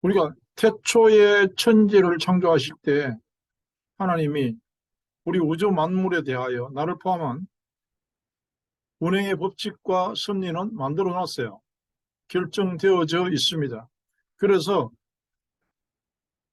우리가 태초에 천지를 창조하실 때 하나님이 우리 우주 만물에 대하여 나를 포함한 운행의 법칙과 섭리는 만들어 놨어요. 결정되어져 있습니다. 그래서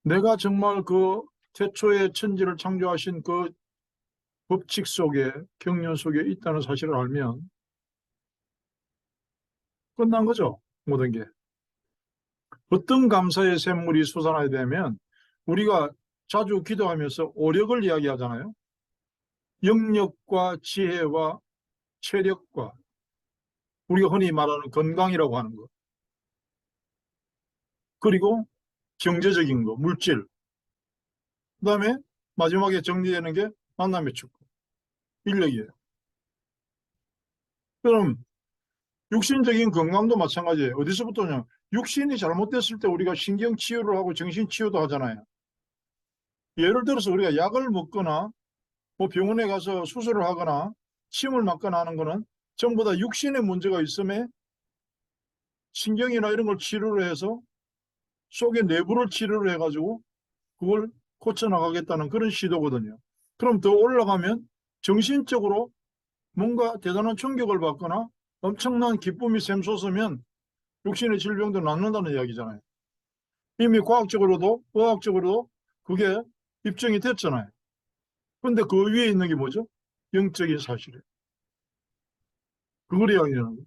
내가 정말 그 태초에 천지를 창조하신 그 법칙 속에, 경륜 속에 있다는 사실을 알면 끝난 거죠. 모든 게. 어떤 감사의 샘물이 솟아나야 되면 우리가 자주 기도하면서 오력을 이야기하잖아요. 영력과 지혜와 체력과 우리가 흔히 말하는 건강이라고 하는 것, 그리고 경제적인 거, 물질, 그다음에 마지막에 정리되는 게 만남의 축복, 인력이에요. 그럼 육신적인 건강도 마찬가지예요. 어디서부터냐? 육신이 잘못됐을 때 우리가 신경 치유를 하고 정신 치유도 하잖아요. 예를 들어서 우리가 약을 먹거나 뭐 병원에 가서 수술을 하거나 침을 맞거나 하는 거는 전부 다 육신에 문제가 있음에 신경이나 이런 걸 치료를 해서 속의 내부를 치료를 해가지고 그걸 고쳐나가겠다는 그런 시도거든요. 그럼 더 올라가면 정신적으로 뭔가 대단한 충격을 받거나 엄청난 기쁨이 샘솟으면 육신의 질병도 낫는다는 이야기잖아요. 이미 과학적으로도 의학적으로도 그게 입증이 됐잖아요. 근데 그 위에 있는 게 뭐죠? 영적인 사실이에요. 그걸 이야기하는 거예요.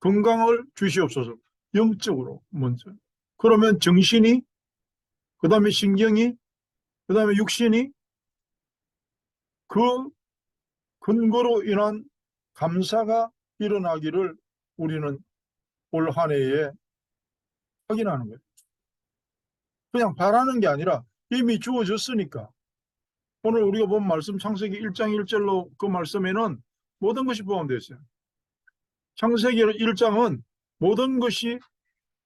건강을 주시옵소서. 영적으로 먼저. 그러면 정신이, 그 다음에 신경이, 그 다음에 육신이 그 근거로 인한 감사가 일어나기를 우리는 올 한 해에 확인하는 거예요. 그냥 바라는 게 아니라 이미 주어졌으니까. 오늘 우리가 본 말씀 창세기 1장 1절로 그 말씀에는 모든 것이 포함되어 있어요. 창세기 1장은 모든 것이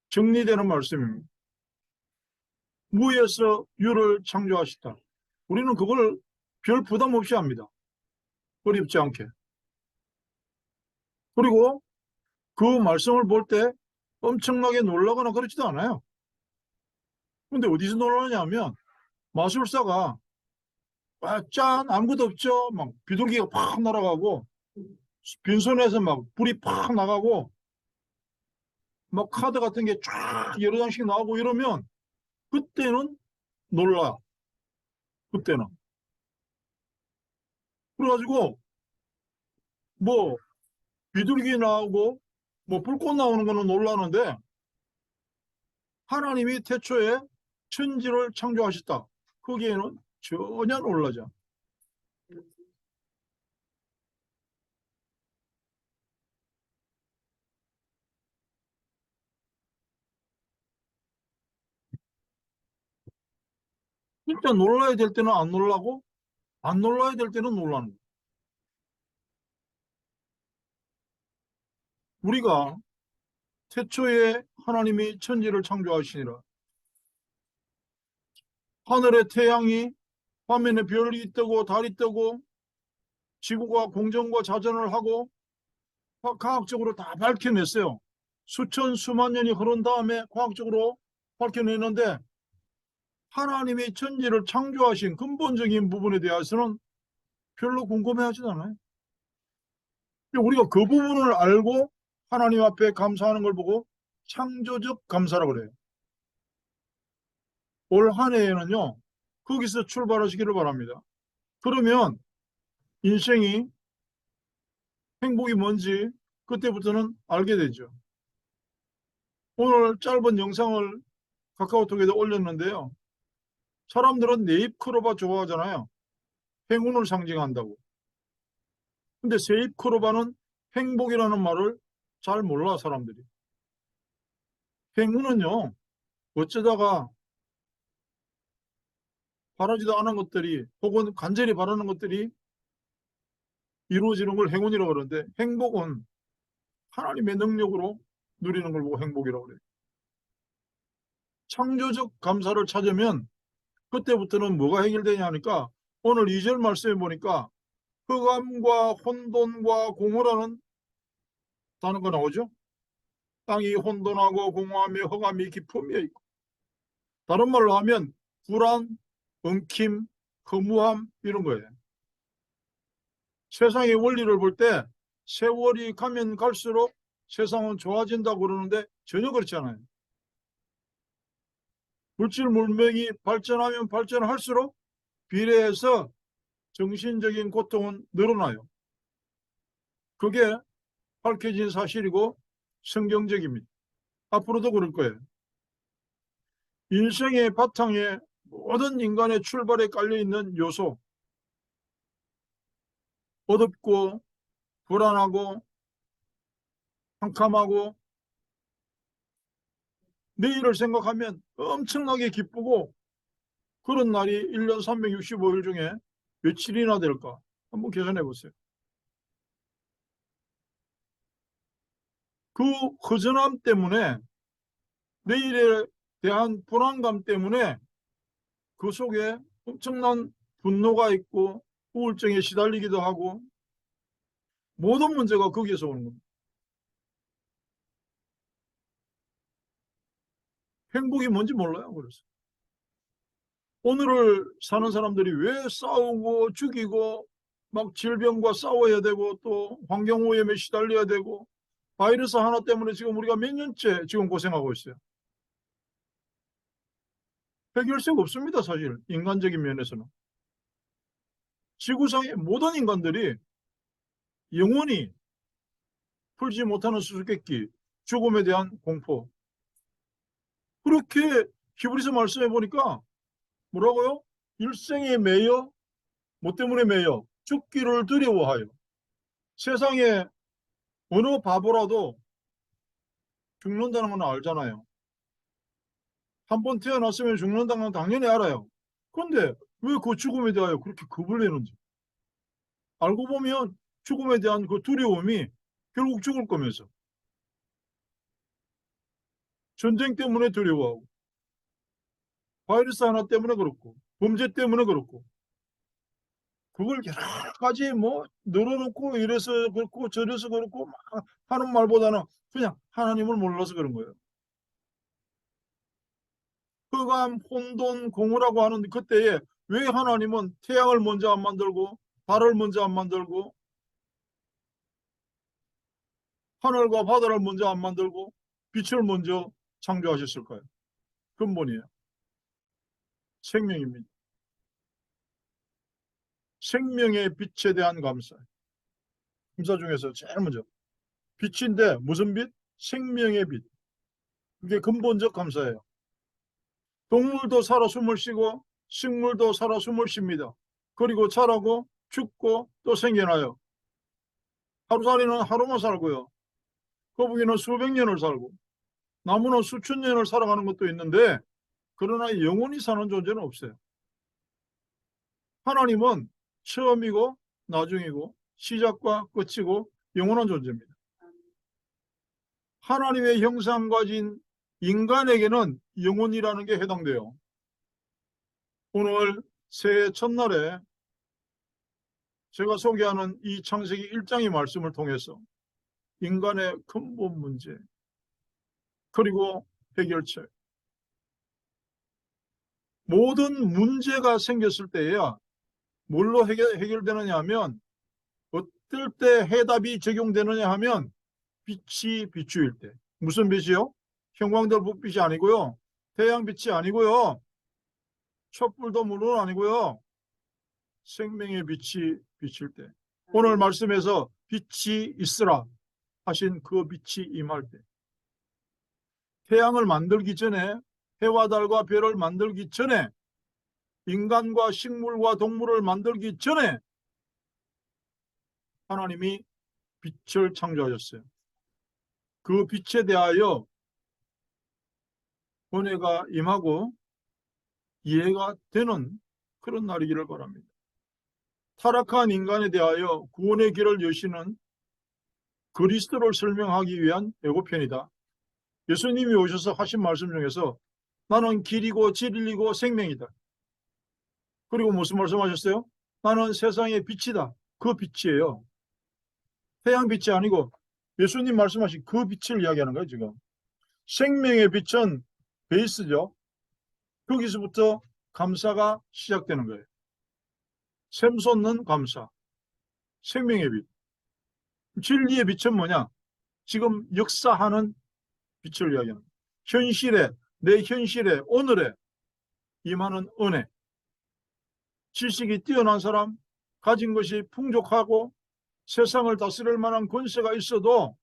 정리되는 말씀입니다. 무에서 유를 창조하시다. 우리는 그걸 별 부담 없이 합니다. 어렵지 않게. 그리고 그 말씀을 볼 때 엄청나게 놀라거나 그렇지도 않아요. 근데 어디서 놀라냐면 마술사가 짠 아무것도 없죠. 막 비둘기가 팍 날아가고 빈손에서 막 불이 팍 나가고 막 카드 같은 게 쫙 여러 장씩 나오고 이러면 그때는 놀라. 그때는. 그래가지고 뭐 비둘기 나오고 뭐 불꽃 나오는 거는 놀라는데 하나님이 태초에 천지를 창조하셨다. 거기에는 전혀 놀라지 않아. 진짜 놀라야 될 때는 안 놀라고 안 놀라야 될 때는 놀라는 거야. 우리가 태초에 하나님이 천지를 창조하시니라. 하늘에 태양이 화면에 별이 뜨고 달이 뜨고 지구가 공전과 자전을 하고 과학적으로 다 밝혀냈어요. 수천 수만 년이 흐른 다음에 과학적으로 밝혀내는데 하나님이 천지를 창조하신 근본적인 부분에 대해서는 별로 궁금해하지도 않아요. 우리가 그 부분을 알고 하나님 앞에 감사하는 걸 보고 창조적 감사라고 그래요. 올 한 해에는요, 거기서 출발하시기를 바랍니다. 그러면 인생이 행복이 뭔지 그때부터는 알게 되죠. 오늘 짧은 영상을 카카오톡에다 올렸는데요. 사람들은 네잎크로바 좋아하잖아요. 행운을 상징한다고. 근데 세잎크로바는 행복이라는 말을 잘 몰라, 사람들이. 행운은요, 어쩌다가 바라지도 않은 것들이 혹은 간절히 바라는 것들이 이루어지는 걸 행운이라고 그러는데 행복은 하나님의 능력으로 누리는 걸 보고 행복이라고 그래요. 창조적 감사를 찾으면 그때부터는 뭐가 해결되냐 하니까 오늘 2절 말씀에 보니까 흑암과 혼돈과 공허라는 단어가 나오죠. 땅이 혼돈하고 공허하며 흑암이 깊음에 있고 다른 말로 하면 불안, 엉킴, 허무함 이런 거예요. 세상의 원리를 볼 때 세월이 가면 갈수록 세상은 좋아진다고 그러는데 전혀 그렇지 않아요. 물질 문명이 발전하면 발전할수록 비례해서 정신적인 고통은 늘어나요. 그게 밝혀진 사실이고 성경적입니다. 앞으로도 그럴 거예요. 인생의 바탕에 모든 인간의 출발에 깔려있는 요소, 어둡고 불안하고 캄캄하고 내일을 생각하면 엄청나게 기쁘고 그런 날이 1년 365일 중에 며칠이나 될까? 한번 계산해 보세요. 그 허전함 때문에 내일에 대한 불안감 때문에 그 속에 엄청난 분노가 있고 우울증에 시달리기도 하고 모든 문제가 거기에서 오는 겁니다. 행복이 뭔지 몰라요. 그래서 오늘을 사는 사람들이 왜 싸우고 죽이고 막 질병과 싸워야 되고 또 환경오염에 시달려야 되고 바이러스 하나 때문에 지금 우리가 몇 년째 지금 고생하고 있어요. 해결책 없습니다. 사실 인간적인 면에서는. 지구상의 모든 인간들이 영원히 풀지 못하는 수수께끼, 죽음에 대한 공포. 그렇게 히브리서 말씀해 보니까 뭐라고요? 일생에 매여 뭐 때문에 매여 죽기를 두려워하여. 세상에 어느 바보라도 죽는다는 건 알잖아요. 한 번 태어났으면 죽는다는 건 당연히 알아요. 그런데 왜 그 죽음에 대하여 그렇게 겁을 내는지. 알고 보면 죽음에 대한 그 두려움이 결국 죽을 거면서 전쟁 때문에 두려워하고 바이러스 하나 때문에 그렇고 범죄 때문에 그렇고 그걸 여러 가지 뭐 늘어놓고 이래서 그렇고 저래서 그렇고 막 하는 말보다는 그냥 하나님을 몰라서 그런 거예요. 흑암, 혼돈, 공허라고 하는 그때에 왜 하나님은 태양을 먼저 안 만들고 달을 먼저 안 만들고 하늘과 바다를 먼저 안 만들고 빛을 먼저 창조하셨을까요? 근본이에요. 생명입니다. 생명의 빛에 대한 감사. 감사 중에서 제일 먼저 빛인데 무슨 빛? 생명의 빛. 그게 근본적 감사예요. 동물도 살아 숨을 쉬고 식물도 살아 숨을 쉽니다. 그리고 자라고 죽고 또 생겨나요. 하루살이는 하루만 살고요. 거북이는 수백 년을 살고 나무는 수천 년을 살아가는 것도 있는데 그러나 영원히 사는 존재는 없어요. 하나님은 처음이고 나중이고 시작과 끝이고 영원한 존재입니다. 하나님의 형상 가진 인간에게는 영혼이라는 게 해당돼요. 오늘 새해 첫날에 제가 소개하는 이 창세기 1장의 말씀을 통해서 인간의 근본 문제 그리고 해결책 모든 문제가 생겼을 때에야 뭘로 해결되느냐 하면 어떨 때 해답이 적용되느냐 하면 빛이 비추일 때. 무슨 빛이요? 형광등 불빛이 아니고요. 태양빛이 아니고요. 촛불도 물론 아니고요. 생명의 빛이 비칠 때. 오늘 말씀에서 빛이 있으라 하신 그 빛이 임할 때. 태양을 만들기 전에 해와 달과 별을 만들기 전에 인간과 식물과 동물을 만들기 전에 하나님이 빛을 창조하셨어요. 그 빛에 대하여 은혜가 임하고 이해가 되는 그런 날이기를 바랍니다. 타락한 인간에 대하여 구원의 길을 여시는 그리스도를 설명하기 위한 예고편이다. 예수님이 오셔서 하신 말씀 중에서 나는 길이고 진리고 생명이다. 그리고 무슨 말씀하셨어요? 나는 세상의 빛이다. 그 빛이에요. 태양빛이 아니고 예수님 말씀하신 그 빛을 이야기하는 거예요. 지금 생명의 빛은 베이스죠. 거기서부터 감사가 시작되는 거예요. 샘 솟는 감사. 생명의 빛. 진리의 빛은 뭐냐? 지금 역사하는 빛을 이야기하는 현실에, 내 현실에, 오늘에 임하는 은혜. 지식이 뛰어난 사람, 가진 것이 풍족하고 세상을 다스릴 만한 권세가 있어도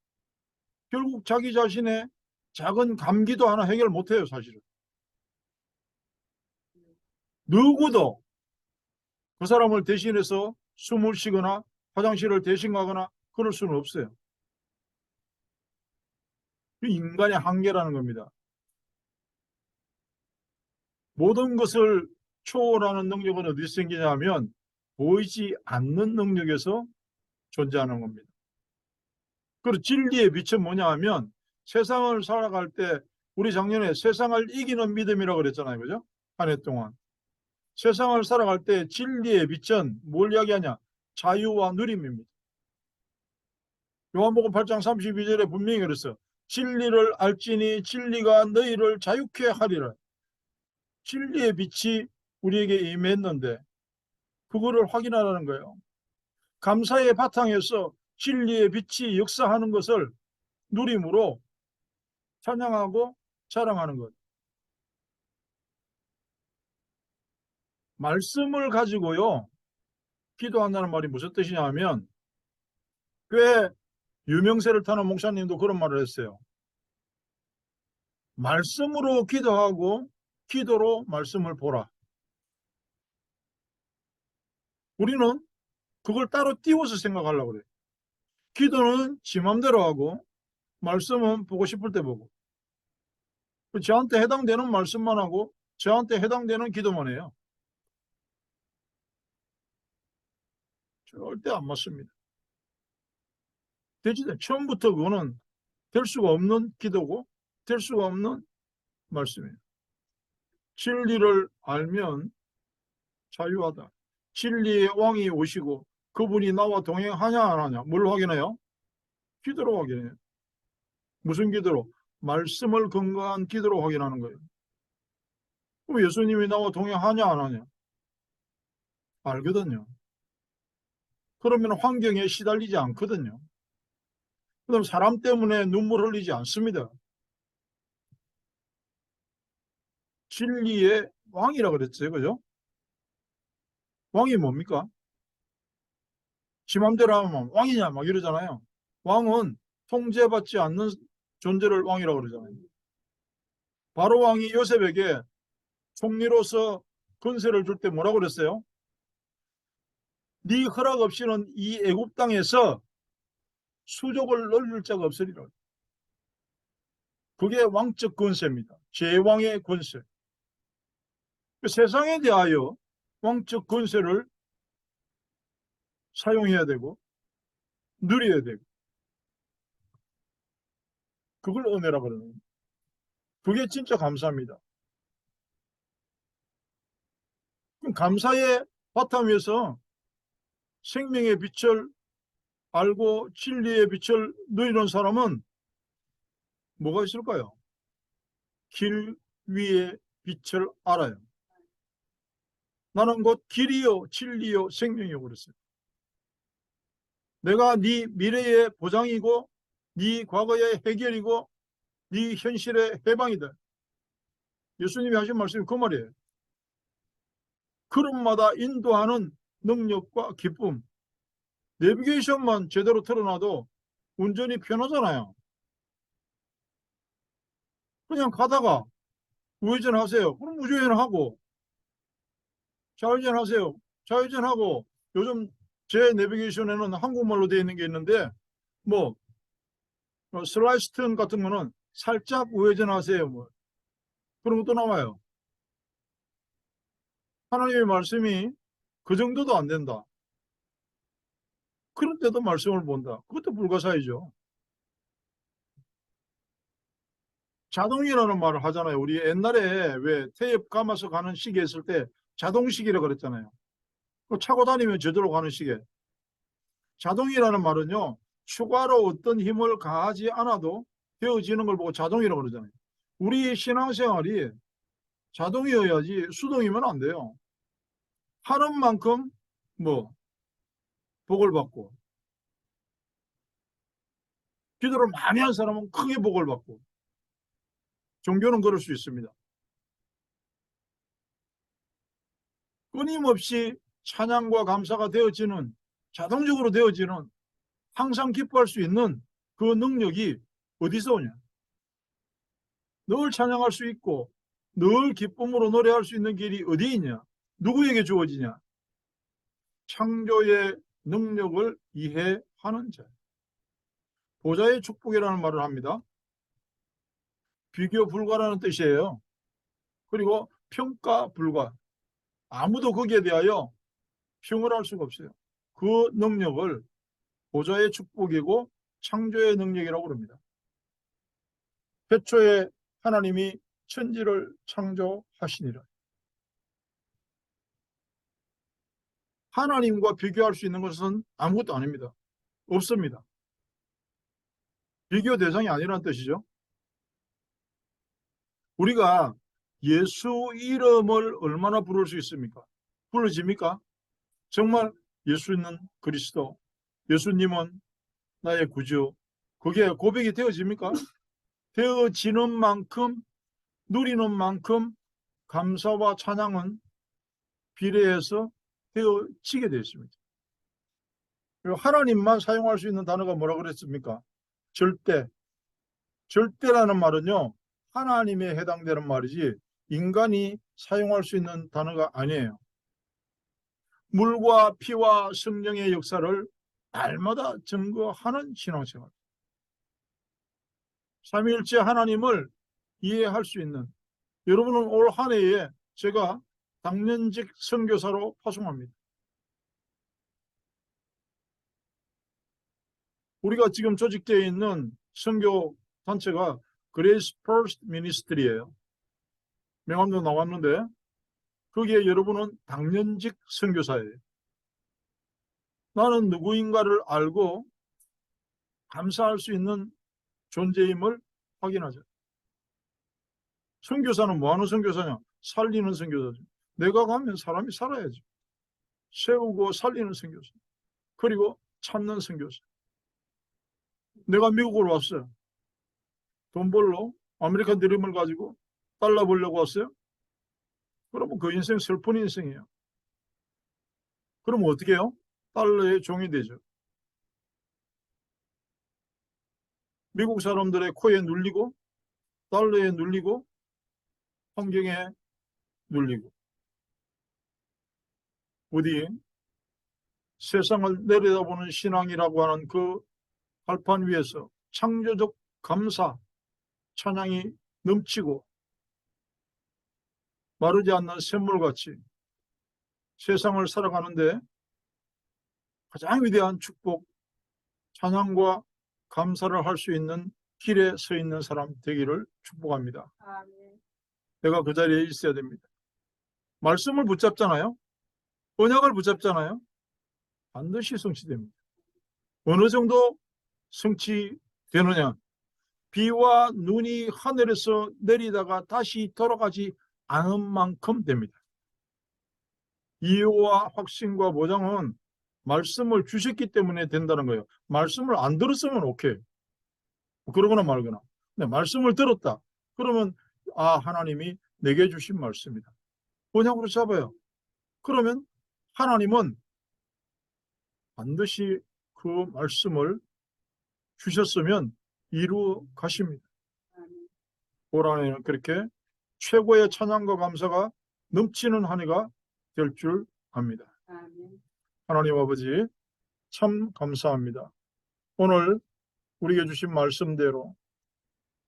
결국 자기 자신의 작은 감기도 하나 해결 못해요, 사실은. 누구도 그 사람을 대신해서 숨을 쉬거나 화장실을 대신 가거나 그럴 수는 없어요. 인간의 한계라는 겁니다. 모든 것을 초월하는 능력은 어디서 생기냐면 보이지 않는 능력에서 존재하는 겁니다. 그리고 진리의 빛은 뭐냐 하면 세상을 살아갈 때 우리 작년에 세상을 이기는 믿음이라고 그랬잖아요. 그죠? 한 해 동안. 세상을 살아갈 때 진리의 빛은 뭘 이야기하냐? 자유와 누림입니다. 요한복음 8장 32절에 분명히 그랬어요. 진리를 알지니 진리가 너희를 자유케 하리라. 진리의 빛이 우리에게 임했는데 그거를 확인하라는 거예요. 감사의 바탕에서 진리의 빛이 역사하는 것을 누림으로 찬양하고 자랑하는 것. 말씀을 가지고요. 기도한다는 말이 무슨 뜻이냐 하면 꽤 유명세를 타는 목사님도 그런 말을 했어요. 말씀으로 기도하고 기도로 말씀을 보라. 우리는 그걸 따로 띄워서 생각하려고 그래요. 기도는 지 맘대로 하고 말씀은 보고 싶을 때 보고 저한테 해당되는 말씀만 하고 저한테 해당되는 기도만 해요. 절대 안 맞습니다. 처음부터 그거는 될 수가 없는 기도고 될 수가 없는 말씀이에요. 진리를 알면 자유하다. 진리의 왕이 오시고 그분이 나와 동행하냐 안 하냐 뭘 확인해요? 기도로 확인해요. 무슨 기도로? 말씀을 근거한 기도로 확인하는 거예요. 그럼 예수님이 나와 동행하냐 안 하냐? 알거든요. 그러면 환경에 시달리지 않거든요. 그럼 사람 때문에 눈물 흘리지 않습니다. 진리의 왕이라 그랬어요. 그죠? 왕이 뭡니까? 지 맘대로 하면 왕이냐 막 이러잖아요. 왕은 통제받지 않는 존재를 왕이라고 그러잖아요. 바로 왕이 요셉에게 총리로서 권세를 줄 때 뭐라고 그랬어요? 네 허락 없이는 이 애굽 땅에서 수족을 늘릴 자가 없으리라. 그게 왕적 권세입니다. 제왕의 권세. 세상에 대하여 왕적 권세를 사용해야 되고 누려야 되고 그걸 은혜라고 그러는 거예요. 그게 진짜 감사합니다. 그럼 감사의 바탕 위에서 생명의 빛을 알고 진리의 빛을 누리는 사람은 뭐가 있을까요? 길 위에 빛을 알아요. 나는 곧 길이요 진리요 생명이요 그랬어요. 내가 네 미래의 보장이고 네 과거의 해결이고 네 현실의 해방이다. 예수님이 하신 말씀이 그 말이에요. 걸음마다 인도하는 능력과 기쁨. 내비게이션만 제대로 틀어놔도 운전이 편하잖아요. 그냥 가다가 우회전하세요. 그럼 우회전하고 좌회전하세요. 좌회전하고 요즘 제 내비게이션에는 한국말로 되어 있는 게 있는데 뭐 슬라이스 턴 같은 거는 살짝 우회전하세요. 뭐 그런 것도 나와요. 하나님의 말씀이 그 정도도 안 된다. 그런 때도 말씀을 본다. 그것도 불가사의죠. 자동이라는 말을 하잖아요. 우리 옛날에 왜 테이프 감아서 가는 시계 있을 때 자동시계라고 그랬잖아요. 차고 다니면 저절로 가는 시계. 자동이라는 말은요. 추가로 어떤 힘을 가하지 않아도 되어지는 걸 보고 자동이라고 그러잖아요. 우리 신앙생활이 자동이어야지 수동이면 안 돼요. 하는 만큼 뭐 복을 받고, 기도를 많이 한 사람은 크게 복을 받고, 종교는 그럴 수 있습니다. 끊임없이 찬양과 감사가 되어지는, 자동적으로 되어지는, 항상 기뻐할 수 있는 그 능력이 어디서 오냐? 늘 찬양할 수 있고 늘 기쁨으로 노래할 수 있는 길이 어디 있냐? 누구에게 주어지냐? 창조의 능력을 이해하는 자. 보좌의 축복이라는 말을 합니다. 비교 불가라는 뜻이에요. 그리고 평가 불가. 아무도 거기에 대하여 평을 할 수가 없어요. 그 능력을 보좌의 축복이고 창조의 능력이라고 합니다. 태초에 하나님이 천지를 창조하시니라. 하나님과 비교할 수 있는 것은 아무것도 아닙니다. 없습니다. 비교 대상이 아니라는 뜻이죠. 우리가 예수 이름을 얼마나 부를 수 있습니까? 불러집니까? 정말 예수는 그리스도, 예수님은 나의 구주, 그게 고백이 되어집니까? 되어지는 만큼, 누리는 만큼 감사와 찬양은 비례해서 되어지게 되어 있습니다. 하나님만 사용할 수 있는 단어가 뭐라 그랬습니까? 절대. 절대라는 말은요, 하나님에 해당되는 말이지 인간이 사용할 수 있는 단어가 아니에요. 물과 피와 성령의 역사를 날마다 증거하는 신앙생활. 삼위일체 하나님을 이해할 수 있는, 여러분은 올 한 해에 제가 당년직 선교사로 파송합니다. 우리가 지금 조직되어 있는 선교 단체가 Grace First Ministry예요. 명함도 나왔는데 거기에 여러분은 당년직 선교사예요. 나는 누구인가를 알고 감사할 수 있는 존재임을 확인하죠. 선교사는 뭐하는 선교사냐? 살리는 선교사죠. 내가 가면 사람이 살아야죠. 세우고 살리는 선교사. 그리고 참는 선교사. 내가 미국으로 왔어요. 돈 벌러 아메리칸 드림을 가지고 달러 벌려고 왔어요. 그러면 그 인생 슬픈 인생이에요. 그러면 어떻게 해요? 달러의 종이 되죠. 미국 사람들의 코에 눌리고 달러에 눌리고 환경에 눌리고 어디 세상을 내려다보는 신앙이라고 하는 그 발판 위에서 창조적 감사, 찬양이 넘치고 마르지 않는 샘물같이 세상을 살아가는데 가장 위대한 축복, 찬양과 감사를 할 수 있는 길에 서 있는 사람 되기를 축복합니다. 아멘. 내가 그 자리에 있어야 됩니다. 말씀을 붙잡잖아요. 언약을 붙잡잖아요. 반드시 성취됩니다. 어느 정도 성취되느냐? 비와 눈이 하늘에서 내리다가 다시 돌아가지 않은 만큼 됩니다. 이유와 확신과 보장은 말씀을 주셨기 때문에 된다는 거예요. 말씀을 안 들었으면 오케이. 그러거나 말거나. 근데 말씀을 들었다. 그러면 하나님이 내게 주신 말씀이다. 언약으로 잡아요. 그러면 하나님은 반드시 그 말씀을 주셨으면 이루어 가십니다. 올 한해는 그렇게 최고의 찬양과 감사가 넘치는 한 해가 될 줄 압니다. 하나님 아버지 참 감사합니다. 오늘 우리에게 주신 말씀대로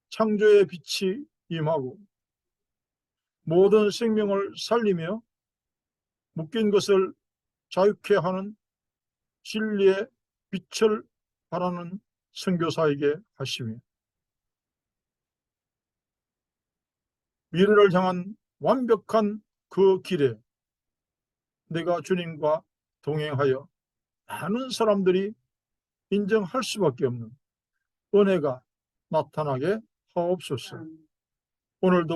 창조의 빛이 임하고 모든 생명을 살리며 묶인 것을 자유케 하는 진리의 빛을 바라는 선교사에게 하시며 미래를 향한 완벽한 그 길에 내가 주님과 동행하여 많은 사람들이 인정할 수밖에 없는 은혜가 나타나게 하옵소서. 오늘도